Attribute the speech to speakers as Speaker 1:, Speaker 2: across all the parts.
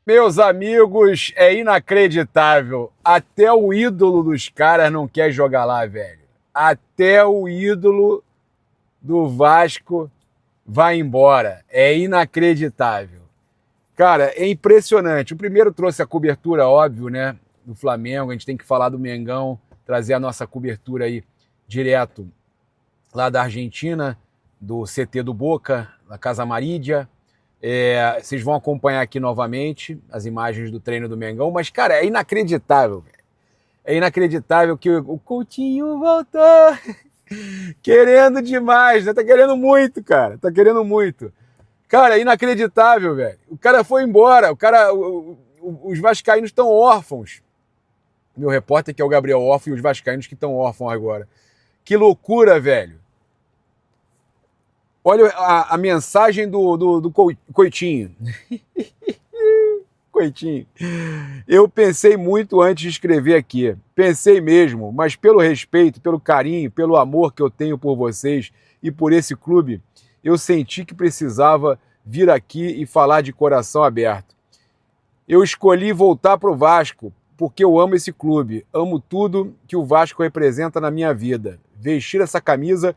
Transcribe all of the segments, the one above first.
Speaker 1: Meus amigos, é inacreditável. Até o ídolo dos caras não quer jogar lá, velho. Até o ídolo do Vasco vai embora. É inacreditável. Cara, é impressionante. O primeiro trouxe a cobertura, óbvio, né? Do Flamengo. A gente tem que falar do Mengão, trazer a nossa cobertura aí direto lá da Argentina, do CT do Boca, da Casa Amarília. Vocês vão acompanhar aqui novamente as imagens do treino do Mengão, mas, cara, é inacreditável. É inacreditável que o Coutinho voltou querendo demais, né? Tá querendo muito, cara. Tá querendo muito. Cara, é inacreditável, velho. O cara foi embora. Os vascaínos estão órfãos. Meu repórter, que é o Gabriel órfão, e os vascaínos que estão órfãos agora. Que loucura, velho. Olha a mensagem do Coitinho. Coitinho. Eu pensei muito antes de escrever aqui. Pensei mesmo, mas pelo respeito, pelo carinho, pelo amor que eu tenho por vocês e por esse clube, eu senti que precisava vir aqui e falar de coração aberto. Eu escolhi voltar para o Vasco porque eu amo esse clube, amo tudo que o Vasco representa na minha vida. Vestir essa camisa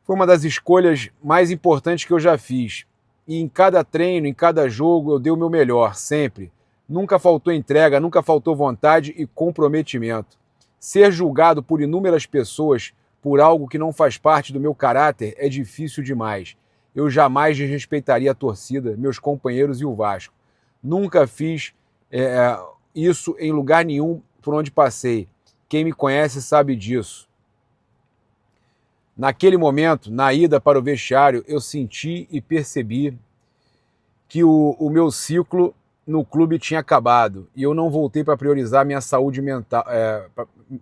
Speaker 1: foi uma das escolhas mais importantes que eu já fiz. E em cada treino, em cada jogo, eu dei o meu melhor, sempre. Nunca faltou entrega, nunca faltou vontade e comprometimento. Ser julgado por inúmeras pessoas por algo que não faz parte do meu caráter é difícil demais. Eu jamais desrespeitaria a torcida, meus companheiros e o Vasco. Nunca fiz isso em lugar nenhum por onde passei. Quem me conhece sabe disso. Naquele momento, na ida para o vestiário, eu senti e percebi que o meu ciclo no clube tinha acabado e eu não voltei para priorizar minha saúde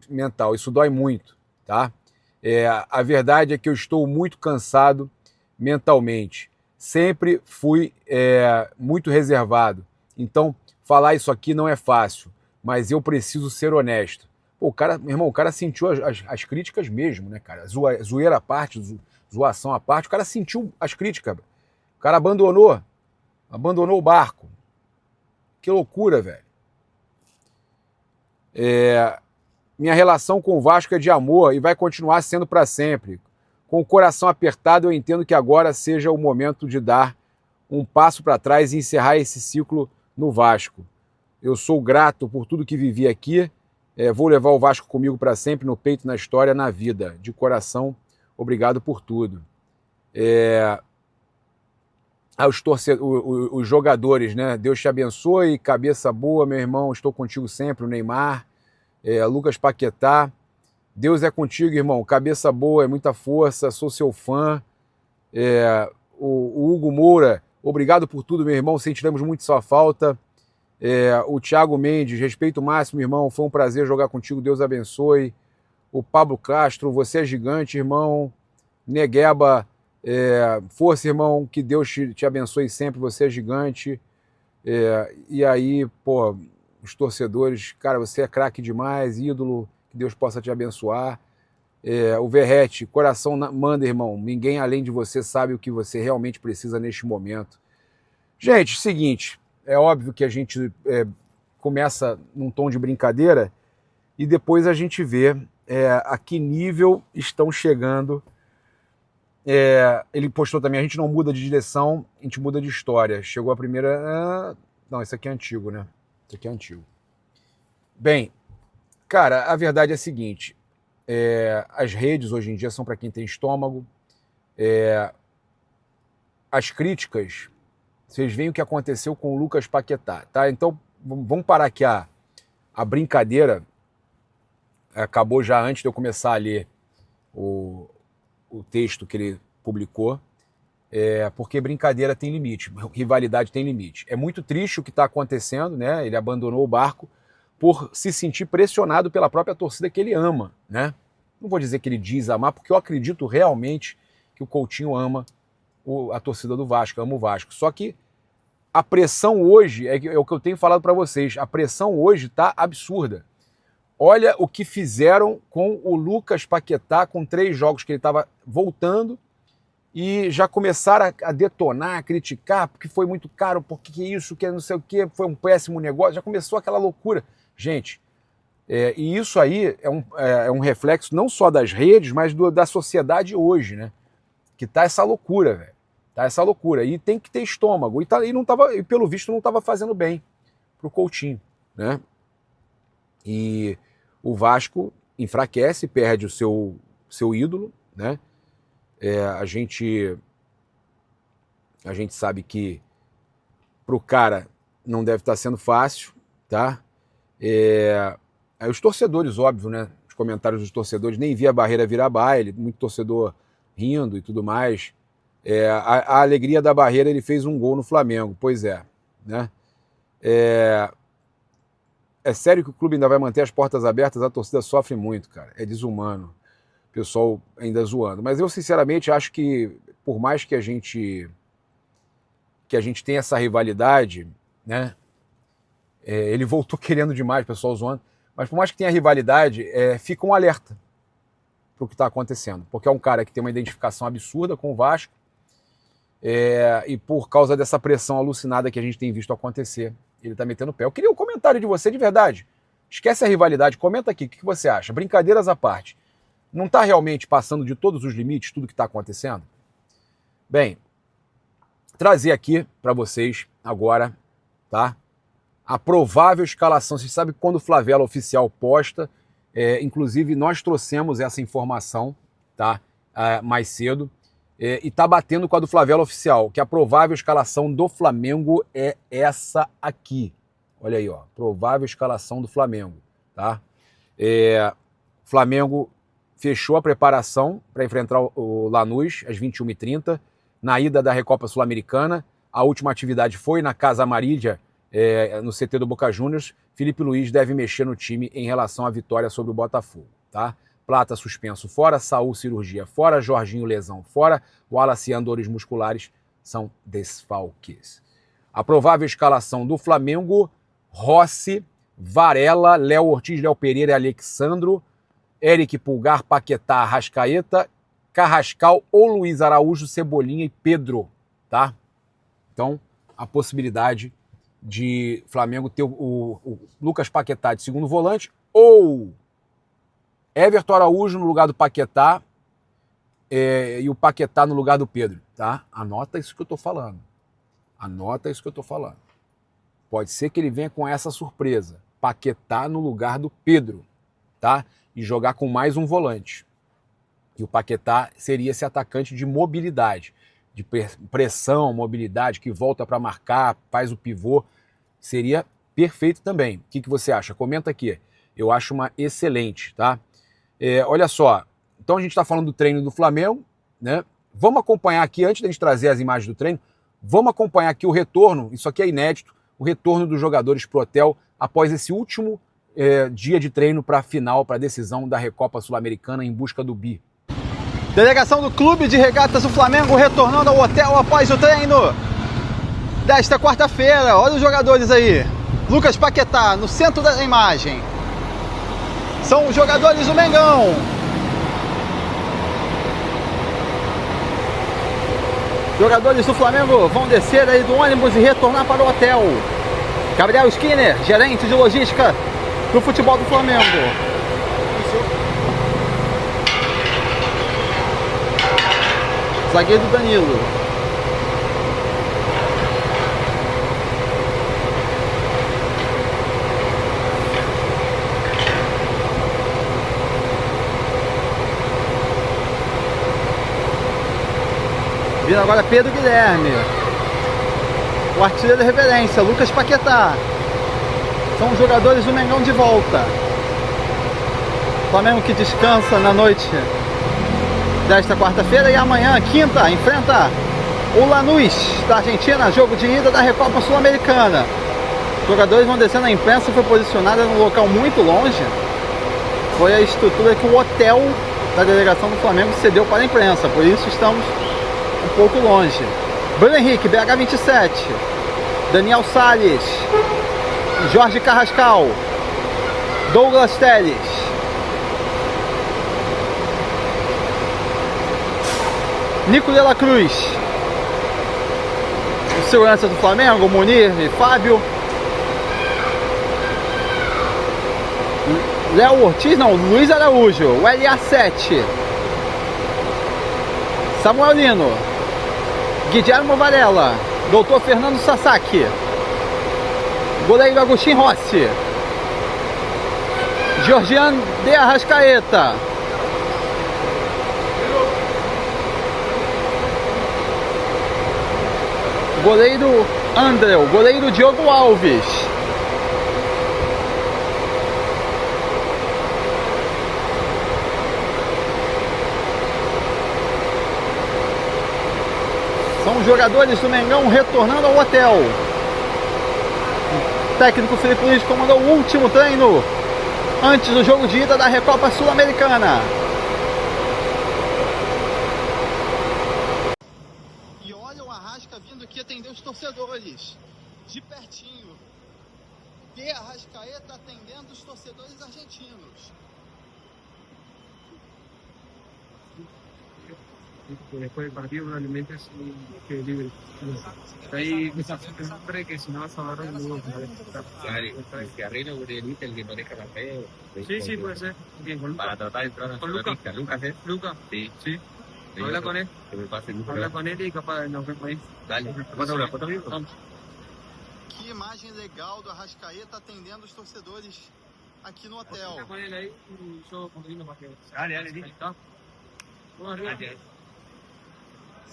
Speaker 1: mental. Isso dói muito, tá? A verdade é que eu estou muito cansado mentalmente. Sempre fui muito reservado. Então, falar isso aqui não é fácil, mas eu preciso ser honesto. Pô, o cara, meu irmão, o cara sentiu as críticas mesmo, né, cara? Zoeira à parte, zoação à parte, o cara sentiu as críticas. O cara abandonou o barco. Que loucura, velho. Minha relação com o Vasco é de amor e vai continuar sendo para sempre. Com o coração apertado, eu entendo que agora seja o momento de dar um passo para trás e encerrar esse ciclo no Vasco. Eu sou grato por tudo que vivi aqui. Vou levar o Vasco comigo para sempre, no peito, na história, na vida. De coração, obrigado por tudo. Os jogadores, né? Deus te abençoe, cabeça boa, meu irmão, estou contigo sempre. O Neymar, Lucas Paquetá. Deus é contigo, irmão. Cabeça boa, é muita força, sou seu fã. O Hugo Moura, obrigado por tudo, meu irmão. Sentiremos muito sua falta. O Thiago Mendes, respeito máximo, irmão. Foi um prazer jogar contigo, Deus abençoe. O Pablo Castro, você é gigante, irmão. Negueba, força, irmão. Que Deus te abençoe sempre, você é gigante. E aí, pô, os torcedores, cara, você é craque demais, ídolo. Que Deus possa te abençoar. O Verrete, coração manda, irmão. Ninguém além de você sabe o que você realmente precisa neste momento. Gente, seguinte, é óbvio que a gente começa num tom de brincadeira e depois a gente vê a que nível estão chegando. Ele postou também, a gente não muda de direção, a gente muda de história. Chegou a primeira... Não, esse aqui é antigo, né? Esse aqui é antigo. Bem, cara, a verdade é a seguinte, as redes hoje em dia são para quem tem estômago, as críticas, vocês veem o que aconteceu com o Lucas Paquetá, tá? Então, vamos parar aqui a brincadeira, acabou já antes de eu começar a ler o texto que ele publicou, porque brincadeira tem limite, rivalidade tem limite. É muito triste o que está acontecendo, né? Ele abandonou o barco por se sentir pressionado pela própria torcida que ele ama, né? Não vou dizer que ele diz amar, porque eu acredito realmente que o Coutinho ama a torcida do Vasco, ama o Vasco. Só que a pressão hoje, é o que eu tenho falado para vocês, a pressão hoje está absurda. Olha o que fizeram com o Lucas Paquetá, com 3 jogos que ele estava voltando e já começaram a detonar, a criticar, porque foi muito caro, porque que isso, que não sei o que, foi um péssimo negócio, já começou aquela loucura. Gente, e isso aí é um reflexo não só das redes, mas da sociedade hoje, né? Que tá essa loucura, velho. Tá essa loucura. E tem que ter estômago. E pelo visto não estava fazendo bem pro Coutinho, né? E o Vasco enfraquece, perde o seu ídolo, né? A gente sabe que pro cara não deve estar sendo fácil, tá? Aí os torcedores, óbvio, né? Os comentários dos torcedores, nem vi a barreira virar baile, muito torcedor rindo e tudo mais. A alegria da barreira, ele fez um gol no Flamengo, pois é, né? É sério que o clube ainda vai manter as portas abertas? A torcida sofre muito, cara. É desumano. O pessoal ainda zoando. Mas eu, sinceramente, acho que, por mais que a gente tenha essa rivalidade, né? Ele voltou querendo demais, o pessoal zoando. Mas por mais que tenha rivalidade, fica um alerta para o que está acontecendo. Porque é um cara que tem uma identificação absurda com o Vasco, e por causa dessa pressão alucinada que a gente tem visto acontecer, ele está metendo o pé. Eu queria um comentário de você, de verdade. Esquece a rivalidade, comenta aqui, o que você acha? Brincadeiras à parte. Não está realmente passando de todos os limites tudo que está acontecendo? Bem, trazer aqui para vocês agora, tá? A provável escalação. Vocês sabem que quando o Flavela Oficial posta, inclusive nós trouxemos essa informação, tá? Mais cedo, e tá batendo com a do Flavela Oficial, que a provável escalação do Flamengo é essa aqui. Olha aí, ó, provável escalação do Flamengo, tá? Flamengo fechou a preparação para enfrentar o Lanús às 21h30, na ida da Recopa Sul-Americana. A última atividade foi na Casa Amarilla, no CT do Boca Juniors. Felipe Luiz deve mexer no time em relação à vitória sobre o Botafogo, tá? Plata suspenso fora, Saúl cirurgia fora, Jorginho lesão fora, Wallace dores musculares são desfalques. A provável escalação do Flamengo: Rossi, Varela, Léo Ortiz, Léo Pereira e Alexandro, Eric Pulgar, Paquetá, Arrascaeta, Carrascal ou Luiz Araújo, Cebolinha e Pedro, tá? Então, a possibilidade de Flamengo ter o Lucas Paquetá de segundo volante ou Everton Araújo no lugar do Paquetá e o Paquetá no lugar do Pedro, tá? Anota isso que eu tô falando. Anota isso que eu tô falando. Pode ser que ele venha com essa surpresa. Paquetá no lugar do Pedro, tá? E jogar com mais um volante. E o Paquetá seria esse atacante de mobilidade, de pressão, mobilidade, que volta para marcar, faz o pivô. Seria perfeito também. O que você acha? Comenta aqui. Eu acho uma excelente, tá? Olha só, então a gente está falando do treino do Flamengo, né? Vamos acompanhar aqui, antes de a gente trazer as imagens do treino, vamos acompanhar aqui o retorno, isso aqui é inédito, o retorno dos jogadores pro hotel após esse último dia de treino para a final, para a decisão da Recopa Sul-Americana em busca do bi.
Speaker 2: Delegação do Clube de Regatas do Flamengo retornando ao hotel após o treino desta quarta-feira. Olha os jogadores aí. Lucas Paquetá no centro da imagem. São os jogadores do Mengão. Jogadores do Flamengo vão descer aí do ônibus e retornar para o hotel. Gabriel Skinner, gerente de logística do futebol do Flamengo. Zagueiro Danilo. Vindo agora Pedro Guilherme. O artilheiro de reverência, Lucas Paquetá. São os jogadores do Mengão de volta. Flamengo que descansa na noite desta quarta-feira e amanhã, quinta, enfrenta o Lanús da Argentina, jogo de ida da Recopa Sul-Americana. Os jogadores vão descendo, a imprensa foi posicionada num local muito longe. Foi a estrutura que o hotel da delegação do Flamengo cedeu para a imprensa, por isso estamos um pouco longe. Bruno Henrique, BH27, Daniel Salles, Jorge Carrascal, Douglas Telles, Nico de la Cruz. O segurança do Flamengo, Munir e Fábio. Léo Ortiz, não, Luiz Araújo, o LA7. Samuel Lino. Guilherme Varela. Doutor Fernando Sasaki. Goleiro Agostinho Rossi. Georgian de Arrascaeta. Goleiro André. Goleiro Diogo Alves. São jogadores do Mengão retornando ao hotel. O técnico Felipe Luiz comandou o último treino antes do jogo de ida da Recopa Sul-Americana. E olha o Arrasca vindo aqui atender os torcedores de pertinho. De Arrascaeta atendendo os torcedores argentinos.
Speaker 3: Después del partido probablemente es que libre. Ahí siempre que si no vas a agarrar el nuevo.
Speaker 4: Claro, el que arriba es el que maneja la fe.
Speaker 3: Sí, puede ser. Bien, con Lucas.
Speaker 4: Para tratar de entrar a
Speaker 3: Con Lucas.
Speaker 4: Lucas, ¿eh?
Speaker 3: Lucas.
Speaker 4: Sí.
Speaker 3: Sí. Habla con él.
Speaker 4: Que me pase Lucas.
Speaker 3: Habla con él y capaz nos vemos ahí.
Speaker 4: Dale. ¿Cuándo una foto amigo?
Speaker 3: Vamos.
Speaker 2: Que imagem legal do Arrascaeta atendendo os torcedores aqui no hotel.
Speaker 3: Habla con él ahí y yo convido para que.
Speaker 4: Dale,
Speaker 3: Ahí está. Vamos arriba.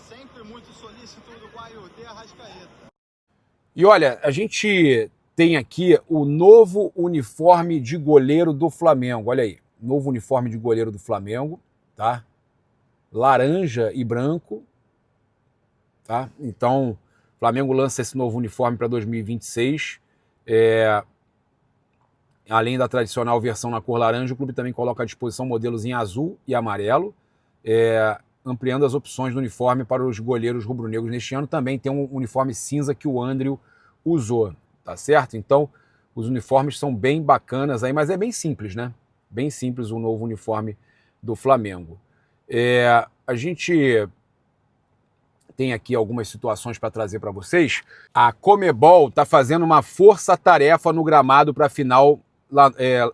Speaker 2: Sempre muito solícito o uruguaio de Arrascaeta.
Speaker 1: E olha, a gente tem aqui o novo uniforme de goleiro do Flamengo. Olha aí, novo uniforme de goleiro do Flamengo, tá? Laranja e branco, tá? Então, o Flamengo lança esse novo uniforme para 2026. Além da tradicional versão na cor laranja, o clube também coloca à disposição modelos em azul e amarelo, ampliando as opções do uniforme para os goleiros rubro-negros neste ano. Também tem um uniforme cinza que o André usou, tá certo? Então, os uniformes são bem bacanas aí, mas é bem simples, né? Bem simples o novo uniforme do Flamengo. A gente tem aqui algumas situações para trazer para vocês. A Comebol está fazendo uma força-tarefa no gramado para a final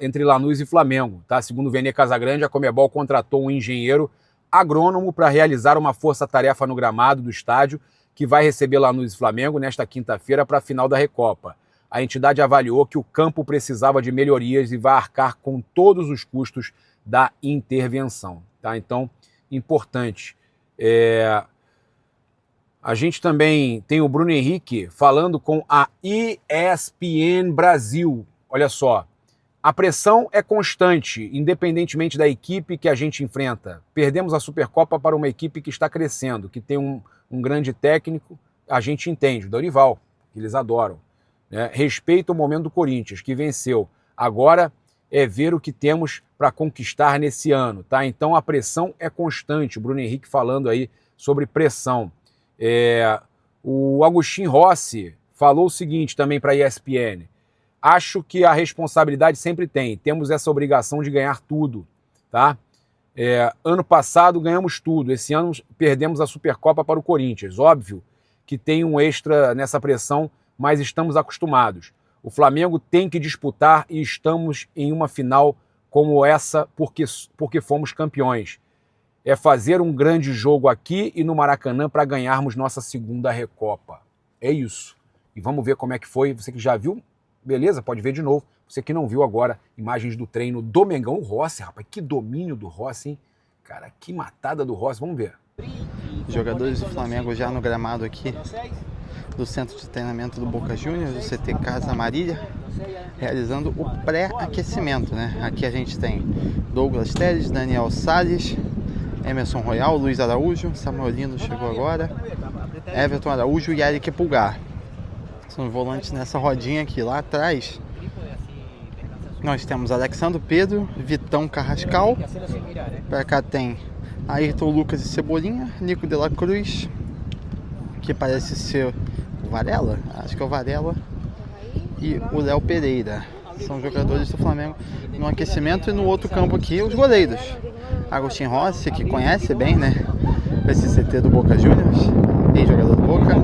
Speaker 1: entre Lanús e Flamengo, tá? Segundo o Vene Casagrande, a Comebol contratou um engenheiro agrônomo para realizar uma força-tarefa no gramado do estádio que vai receber Lanús e Flamengo nesta quinta-feira para a final da Recopa. A entidade avaliou que o campo precisava de melhorias e vai arcar com todos os custos da intervenção, tá? Então, importante. A gente também tem o Bruno Henrique falando com a ESPN Brasil. Olha só, a pressão é constante, independentemente da equipe que a gente enfrenta. Perdemos a Supercopa para uma equipe que está crescendo, que tem um grande técnico, a gente entende, o Dorival, que eles adoram. Né? Respeita o momento do Corinthians, que venceu. Agora é ver o que temos para conquistar nesse ano, tá? Então a pressão é constante. O Bruno Henrique falando aí sobre pressão. O Agostinho Rossi falou o seguinte também para a ESPN: acho que a responsabilidade sempre tem, temos essa obrigação de ganhar tudo, tá? Ano passado ganhamos tudo, esse ano perdemos a Supercopa para o Corinthians. Óbvio que tem um extra nessa pressão, mas estamos acostumados. O Flamengo tem que disputar e estamos em uma final como essa porque fomos campeões. É fazer um grande jogo aqui e no Maracanã para ganharmos nossa segunda Recopa. É isso. E vamos ver como é que foi. Você que já viu, beleza? Pode ver de novo. Você que não viu agora, imagens do treino do Mengão. O Rossi, rapaz, que domínio do Rossi, hein? Cara, que matada do Rossi. Vamos ver.
Speaker 2: Jogadores do Flamengo já no gramado aqui do Centro de Treinamento do Boca Juniors, do CT Casa Marília, realizando o pré-aquecimento, né? Aqui a gente tem Douglas Teles, Daniel Salles, Emerson Royal, Luiz Araújo, Samuel Lino chegou agora, Everton Araújo e Eric Pulgar. São os volantes nessa rodinha aqui. Lá atrás nós temos Alexandre Pedro, Vitão Carrascal. Para cá tem Ayrton Lucas e Cebolinha, Nico de la Cruz, que parece ser o Varela, acho que é o Varela, e o Léo Pereira. São jogadores do Flamengo no aquecimento. E no outro campo aqui, os goleiros. Agostinho Rossi, que conhece bem, né? esse CT do Boca Juniors, ex-jogador do Boca.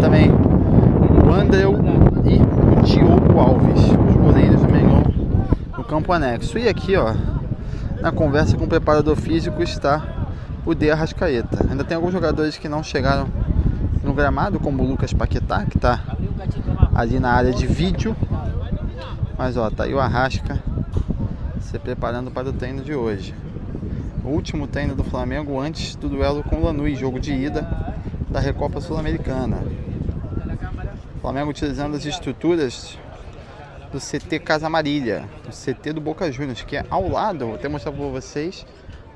Speaker 2: Também o Andreu e o Diogo Alves, os goleiros do Mengão, no campo anexo. E aqui, ó, na conversa com o preparador físico está o De Arrascaeta. Ainda tem alguns jogadores que não chegaram no gramado, como o Lucas Paquetá, que está ali na área de vídeo. Mas ó, tá aí o Arrasca se preparando para o treino de hoje. O último treino do Flamengo antes do duelo com o Lanús, jogo de ida da Recopa Sul-Americana. O Flamengo utilizando as estruturas do CT Casa Marília, o CT do Boca Juniors, que é ao lado, vou até mostrar para vocês,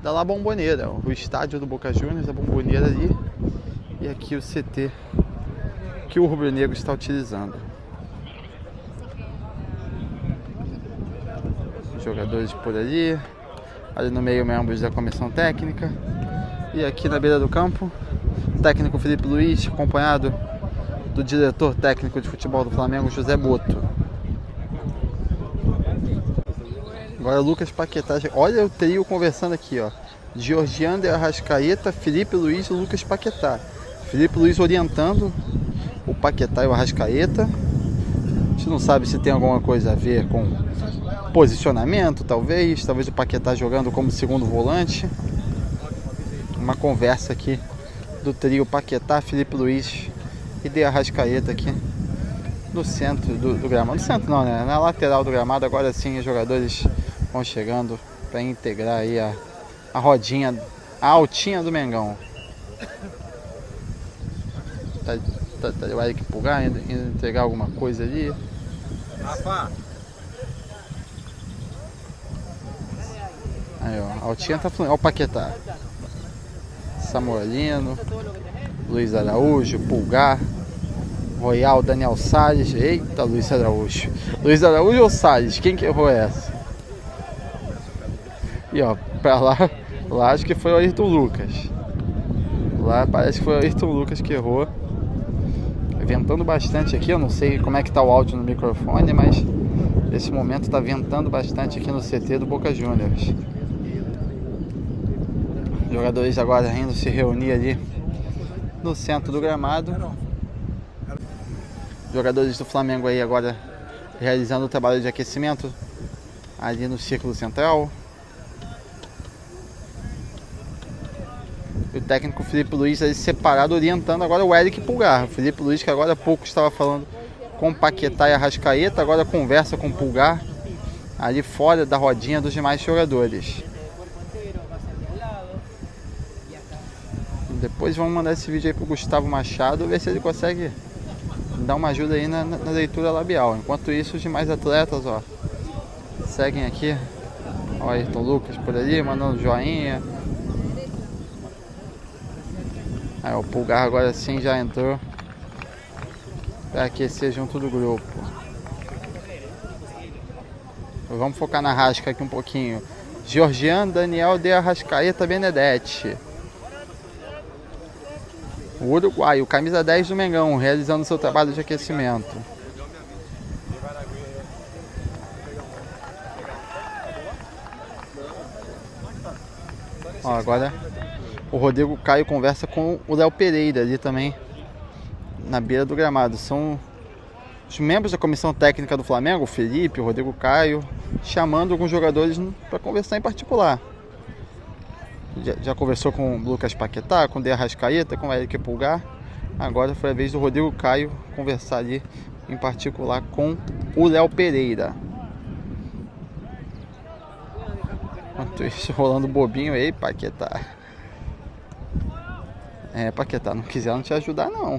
Speaker 2: da La Bombonera, o estádio do Boca Juniors, a Bombonera ali, e aqui o CT que o Rubro Negro está utilizando. Jogadores por ali no meio, membros da comissão técnica, e aqui na beira do campo, o técnico Felipe Luiz, acompanhado do diretor técnico de futebol do Flamengo, José Boto. Agora Lucas Paquetá, olha o trio conversando aqui, ó. Georgian, De Arrascaeta, Felipe Luiz e Lucas Paquetá. Felipe Luiz orientando o Paquetá e o Arrascaeta. A gente não sabe se tem alguma coisa a ver com posicionamento, talvez o Paquetá jogando como segundo volante. Uma conversa aqui do trio Paquetá, Felipe Luiz e De Arrascaeta aqui no centro do gramado. No centro não, né? Na lateral do gramado. Agora sim os jogadores vão chegando para integrar aí a rodinha, a altinha do Mengão. Tá o Eric Pulgar indo entregar alguma coisa ali.
Speaker 1: Rafa!
Speaker 2: Aí, ó, a altinha tá fluindo. Olha o Paquetá. Samuelino, Luiz Araújo, Pulgar, Royal, Daniel Salles. Eita, Luiz Araújo. Luiz Araújo ou Salles? Quem que errou essa? E ó, pra lá acho que foi o Ayrton Lucas. Lá parece que foi o Ayrton Lucas que errou. Ventando bastante aqui, eu não sei como é que tá o áudio no microfone, mas nesse momento tá ventando bastante aqui no CT do Boca Juniors. Os jogadores agora indo se reunir ali no centro do gramado. Jogadores do Flamengo aí agora realizando o trabalho de aquecimento ali no círculo central. E o técnico Felipe Luiz aí separado, orientando agora o Eric Pulgar. O Felipe Luiz, que agora há pouco estava falando com o Paquetá e Arrascaeta, agora conversa com o Pulgar ali fora da rodinha dos demais jogadores. Depois vamos mandar esse vídeo aí pro Gustavo Machado, ver se ele consegue dar uma ajuda aí na leitura labial. Enquanto isso, os demais atletas, ó, seguem aqui. Ó, Ayrton Lucas por ali, mandando joinha. Aí o Pulgar agora sim já entrou para aquecer junto do grupo. Vamos focar na Arrasca aqui um pouquinho. Georgian, Daniel, De Arrascaeta, Benedetti. O uruguaio, camisa 10 do Mengão, realizando seu trabalho de aquecimento. Ó, agora o Rodrigo Caio conversa com o Léo Pereira ali também na beira do gramado. São os membros da comissão técnica do Flamengo, o Felipe, o Rodrigo Caio, chamando alguns jogadores para conversar em particular. Já conversou com o Lucas Paquetá, com o De Arrascaeta, com o Eric Pulgar. Agora foi a vez do Rodrigo Caio conversar ali em particular com o Léo Pereira. Enquanto isso, rolando bobinho aí, Paquetá. Paquetá, não quiseram te ajudar não.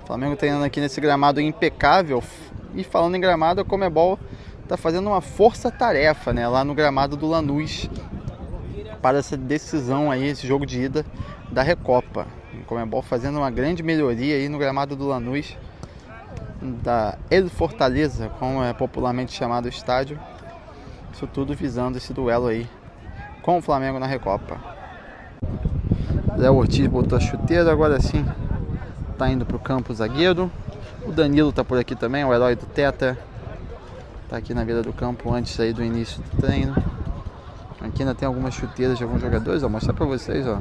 Speaker 2: O Flamengo treinando aqui nesse gramado impecável. E falando em gramado, a Conmebol tá fazendo uma força-tarefa, né, lá no gramado do Lanús para essa decisão aí, esse jogo de ida da Recopa. A Conmebol fazendo uma grande melhoria aí no gramado do Lanús, da El Fortaleza, como é popularmente chamado o estádio. Isso tudo visando esse duelo aí com o Flamengo na Recopa. Léo Ortiz botou a chuteira, agora sim tá indo pro campo zagueiro. O Danilo tá por aqui também, o herói do Tetra. Tá aqui na beira do campo antes aí do início do treino. Aqui ainda tem algumas chuteiras de alguns jogadores, vou mostrar pra vocês, ó.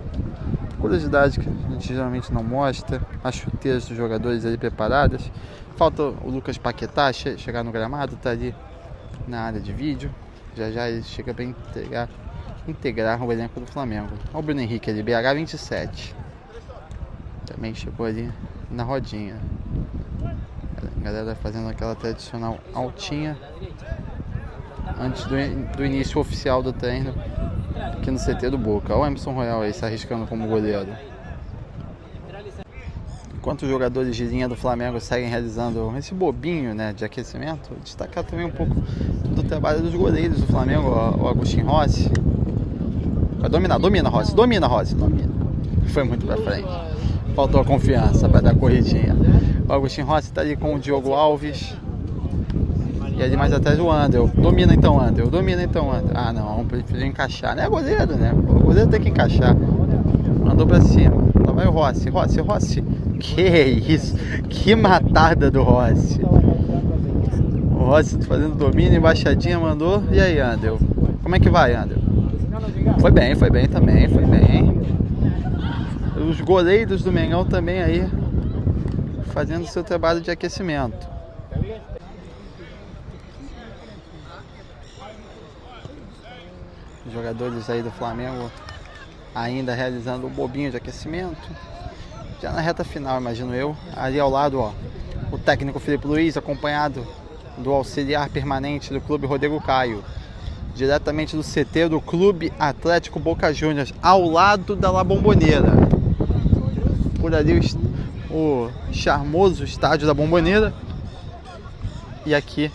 Speaker 2: Curiosidade que a gente geralmente não mostra, as chuteiras dos jogadores ali preparadas. Falta o Lucas Paquetá chegar no gramado, tá ali na área de vídeo. Já ele chega para integrar o elenco do Flamengo. Olha o Bruno Henrique ali, BH 27. Também chegou ali na rodinha. A galera fazendo aquela tradicional altinha antes do início oficial do treino aqui no CT do Boca. Olha o Emerson Royal aí se arriscando como goleiro. Enquanto os jogadores de linha do Flamengo seguem realizando esse bobinho, né, de aquecimento, destacar também um pouco do trabalho dos goleiros do Flamengo, o Agustin Rossi. Vai dominar, domina Rossi. Foi muito pra frente. Faltou a confiança para dar a corridinha. O Agustin Rossi tá ali com o Diogo Alves. E ali mais atrás o Andel. Domina então, Andel. Ah não, prefiro encaixar. Não é goleiro, né? O goleiro tem que encaixar. Mandou pra cima. Lá vai o Rossi. Que isso? Que matada do Rossi. O Rossi fazendo domínio, embaixadinha, mandou. E aí, Andel? Como é que vai, Andel? Foi bem também. Os goleiros do Mengão também aí fazendo seu trabalho de aquecimento. Os jogadores aí do Flamengo ainda realizando o bobinho de aquecimento. Já na reta final, imagino eu. Ali ao lado, ó, o técnico Felipe Luiz, acompanhado do auxiliar permanente do clube Rodrigo Caio, diretamente do CT do Clube Atlético Boca Juniors, ao lado da La Bombonera. Por ali o charmoso estádio da Bombonera. E aqui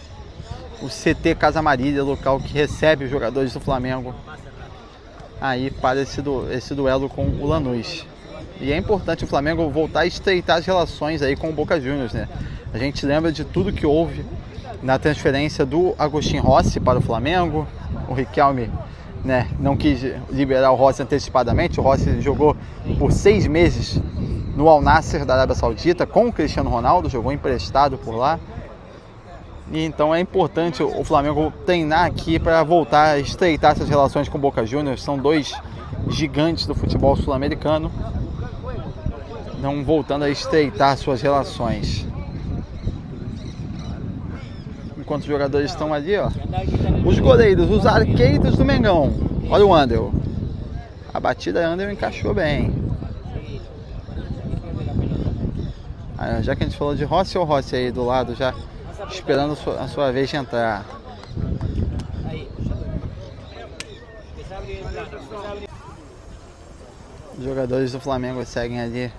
Speaker 2: o CT Casa Marília, local que recebe os jogadores do Flamengo aí para esse duelo com o Lanús. E é importante o Flamengo voltar a estreitar as relações aí com o Boca Juniors, né? A gente lembra de tudo que houve na transferência do Agustin Rossi para o Flamengo. O Riquelme, né, não quis liberar o Rossi antecipadamente. O Rossi jogou por 6 meses no Al Nassr da Arábia Saudita com o Cristiano Ronaldo, jogou emprestado por lá. E então é importante o Flamengo treinar aqui para voltar a estreitar essas relações com o Boca Juniors. São dois gigantes do futebol sul-americano, não voltando a estreitar suas relações. Enquanto os jogadores estão ali, ó, os goleiros, os arqueiros do Mengão. Olha o Andel. A batida Andel encaixou bem. Já que a gente falou de Rossi, o Rossi aí do lado já esperando a sua vez de entrar. Os jogadores do Flamengo seguem ali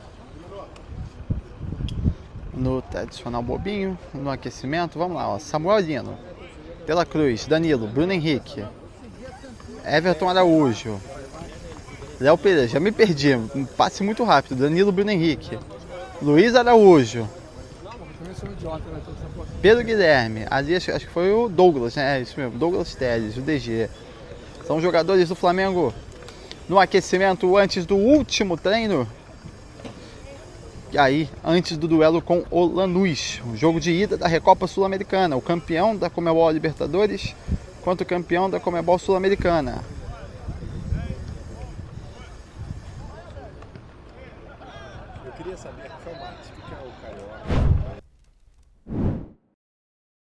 Speaker 2: no tradicional bobinho, no aquecimento. Vamos lá, ó. Samuel Lino, De La Cruz, Danilo, Bruno Henrique, Everton Araújo, Léo Pereira, já me perdi, um passe muito rápido. Danilo, Bruno Henrique, Luiz Araújo, Pedro Guilherme, ali acho que foi o Douglas, né? É isso mesmo, Douglas Telles, o DG. São jogadores do Flamengo no aquecimento antes do último treino. E aí, antes do duelo com o Lanús, o jogo de ida da Recopa Sul-Americana, o campeão da Conmebol Libertadores contra o campeão da Conmebol Sul-Americana.
Speaker 1: Eu queria saber que foi o Max, que é o Carioca.